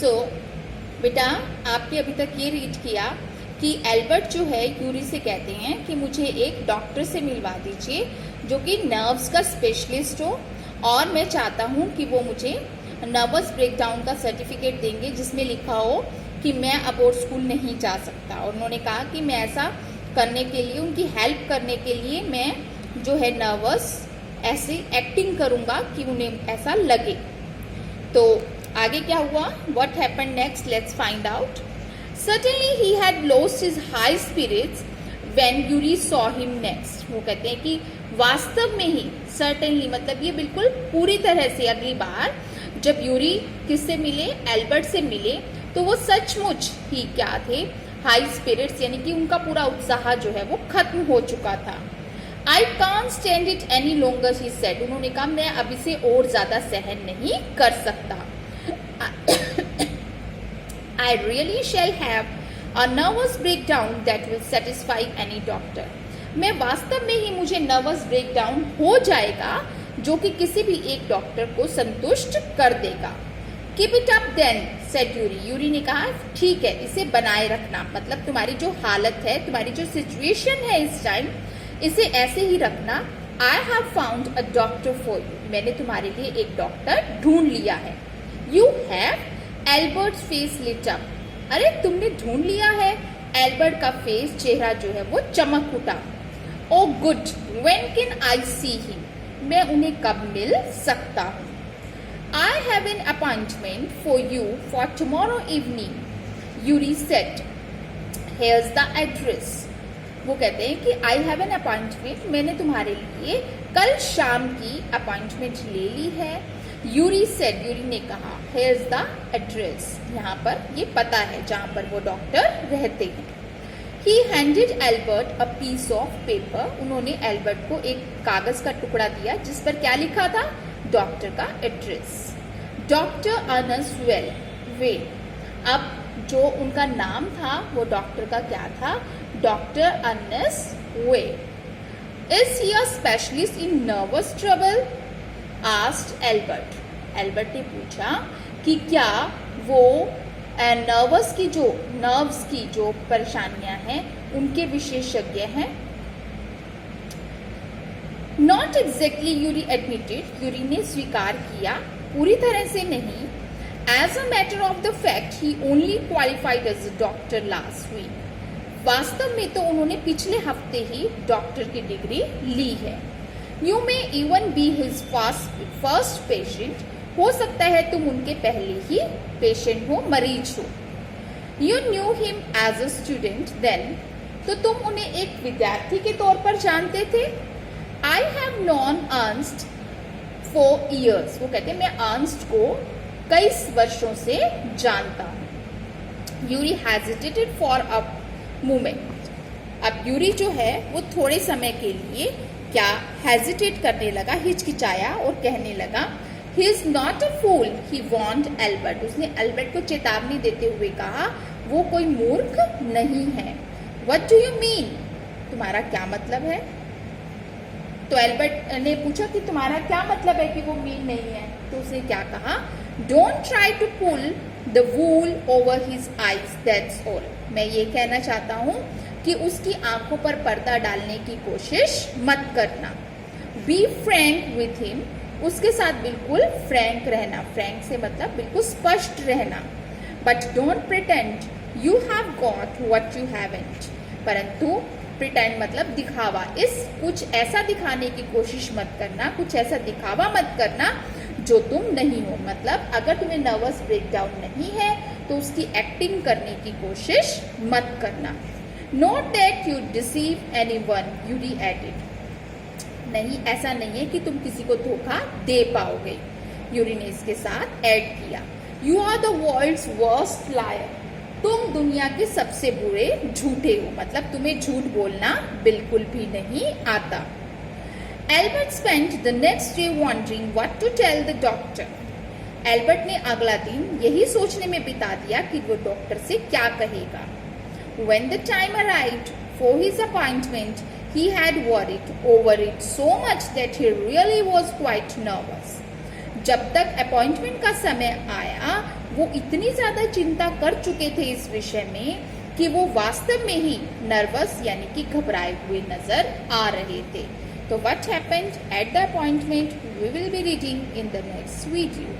सो बेटा आपने अभी तक ये रीड किया कि एल्बर्ट जो है यूरी से कहते हैं कि मुझे एक डॉक्टर से मिलवा दीजिए जो कि नर्व्स का स्पेशलिस्ट हो, और मैं चाहता हूँ कि वो मुझे नर्वस ब्रेकडाउन का सर्टिफिकेट देंगे जिसमें लिखा हो कि मैं अबोर्ड स्कूल नहीं जा सकता। और उन्होंने कहा कि मैं ऐसा करने के लिए, उनकी हेल्प करने के लिए मैं जो है नर्वस ऐसी एक्टिंग करूँगा कि उन्हें ऐसा लगे। तो आगे क्या हुआ, what happen next, let's find out. Certainly he had lost his high spirits when Yuri saw him next. वो कहते हैं कि वास्तव में ही, certainly मतलब ये बिल्कुल पूरी तरह से अगली बार जब यूरी किससे मिले, एल्बर्ट से मिले, तो वो सचमुच ही क्या थे, हाई स्पिरिट्स, यानी कि उनका पूरा उत्साह जो है वो खत्म हो चुका था। I can't stand it any longer, he said. उन्होंने कहा मैं अब इसे और ज्यादा सहन नहीं कर सकता। I really shall have a nervous breakdown that will satisfy any doctor. मैं वास्तव में ही मुझे नर्वस ब्रेकडाउन हो जाएगा जो कि किसी भी एक डॉक्टर को संतुष्ट कर देगा। Keep it up then, said Yuri. Yuri ने कहा ठीक है, इसे बनाए रखना, मतलब तुम्हारी जो हालत है, तुम्हारी जो सिचुएशन है इस टाइम, इसे ऐसे ही रखना। I have found a doctor for you. मैंने तुम्हारे लिए एक डॉक्टर ढूंढ लिया है। You have? Albert's face lit up. अरे तुमने ढूंढ लिया है? एल्बर्ट का फेस, चेहरा जो है वो चमक उठा। Oh good, when can I see him? मैं उन्हें कब मिल सकता हूँ? I have an appointment for you for tomorrow evening, Yuri said. Here's the address. वो कहते हैं कि आई हैव एन अपॉइंटमेंट, मैंने तुम्हारे लिए कल शाम की अपॉइंटमेंट ले ली है। यूरी सेड, यूरी ने कहा, हेयर्स द एड्रेस, यहाँ पर ये पता है जहाँ पर वो डॉक्टर रहते हैं। He handed Albert a piece of paper, उन्होंने एल्बर्ट को एक कागज का टुकड़ा दिया जिस पर क्या लिखा था, डॉक्टर का एड्रेस। डॉक्टर अर्नेस्ट वे, अब जो उनका नाम था वो डॉक्टर का क्या था, doctor Ernest Way. Is he a specialist in nervous trouble, asked Albert. Albert ने पूछा कि क्या वो नर्व्स की जो परेशानियां हैं उनके विशेषज्ञ हैं। Not exactly, Yuri admitted, Yuri ने स्वीकार किया, पूरी तरह से नहीं। As a matter of the fact he only qualified as a doctor last week. वास्तव में तो उन्होंने पिछले हफ्ते ही डॉक्टर की डिग्री ली है। You may even be his first patient. हो सकता है तुम उनके पहले ही पेशेंट हो, मरीज हो। You knew him as a student then. तो तुम उन्हें एक विद्यार्थी के तौर पर जानते थे। I have known Ernst for years. वो कहते हैं मैं अर्नस्ट को कई वर्षों से जानता हूँ। Yuri hesitated for a moment. अब यूरी जो है वो थोड़े समय के लिए क्या हेजिटेट करने लगा, हिचकिचाया और कहने लगा, he is not a fool, he warned Albert. उसने एल्बर्ट को चेतावनी देते हुए कहा वो कोई मूर्ख नहीं है। व्हाट डू यू मीन, तुम्हारा क्या मतलब है? तो एल्बर्ट ने पूछा कि तुम्हारा क्या मतलब है कि वो मीन नहीं है? तो उसने क्या कहा, don't try to pull the wool over his eyes, that's all. मैं ये कहना चाहता हूँ कि उसकी आंखों पर पर्दा डालने की कोशिश मत करना। बी फ्रैंक विथ हिम, उसके साथ बिल्कुल फ्रैंक रहना, फ्रैंक से मतलब बिल्कुल स्पष्ट रहना। But don't pretend you have got what you haven't, परंतु प्रिटेंड मतलब दिखावा, इस कुछ ऐसा दिखाने की कोशिश मत करना, कुछ ऐसा दिखावा मत करना जो तुम नहीं हो। मतलब अगर तुम्हें नर्वस ब्रेकडाउन नहीं है तो उसकी एक्टिंग करने की कोशिश मत करना। Not that you deceive anyone, Yuri added. नहीं, ऐसा नहीं है कि तुम किसी को धोखा दे पाओगे, यूरी ने इसके साथ ऐड किया। You are the world's worst liar. तुम दुनिया के सबसे बुरे झूठे हो, मतलब तुम्हें झूठ बोलना बिल्कुल भी नहीं आता। Albert spent the next day wondering what to tell the doctor. Albert ने अगला दिन यही सोचने में बिता दिया कि वो डॉक्टर से क्या कहेगा। When the time arrived for his appointment, he had worried over it so much that he really was quite nervous. जब तक अपॉइंटमेंट का समय आया वो इतनी ज्यादा चिंता कर चुके थे इस विषय में कि वो वास्तव में ही नर्वस यानी कि घबराए हुए नजर आ रहे थे। तो what happened at the appointment we will be reading in the next video.